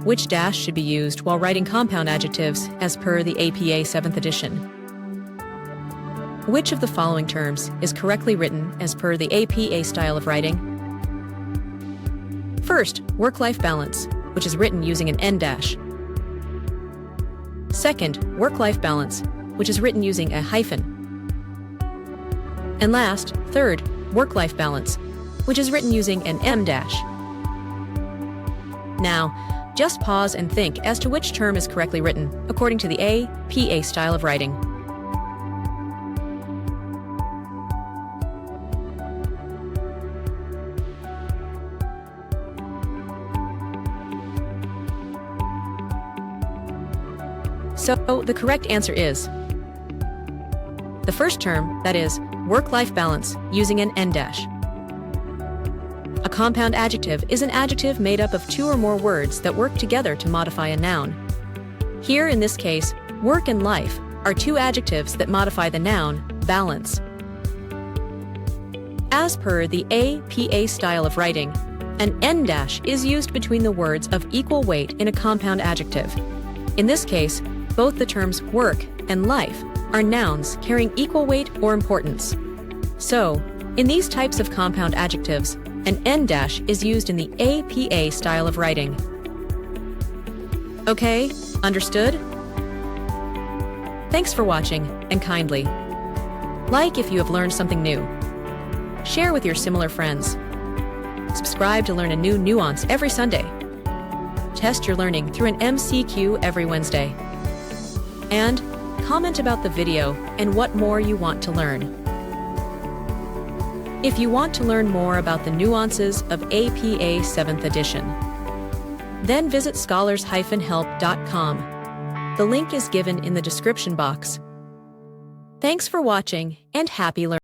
Which dash should be used while writing compound adjectives as per the APA 7th edition? Which of the following terms is correctly written as per the APA style of writing? First, work-life balance, which is written using an N dash. Second, work-life balance, which is written using a hyphen. And last, third, work-life balance, which is written using an M dash. Now, just pause and think as to which term is correctly written according to the APA style of writing. So, the correct answer is the first term, that is, work-life balance, using an N dash. A compound adjective is an adjective made up of two or more words that work together to modify a noun. Here, in this case, work and life are two adjectives that modify the noun balance. As per the APA style of writing, an N dash is used between the words of equal weight in a compound adjective. In this case, both the terms work and life are nouns carrying equal weight or importance. So, in these types of compound adjectives, an N dash is used in the APA style of writing. Okay, understood? Thanks for watching, and kindly like if you have learned something new. Share with your similar friends. Subscribe to learn a new nuance every Sunday. Test your learning through an MCQ every Wednesday. And comment about the video and what more you want to learn. If you want to learn more about the nuances of APA 7th edition, then visit scholars-help.com. The link is given in the description box. Thanks for watching and happy learning.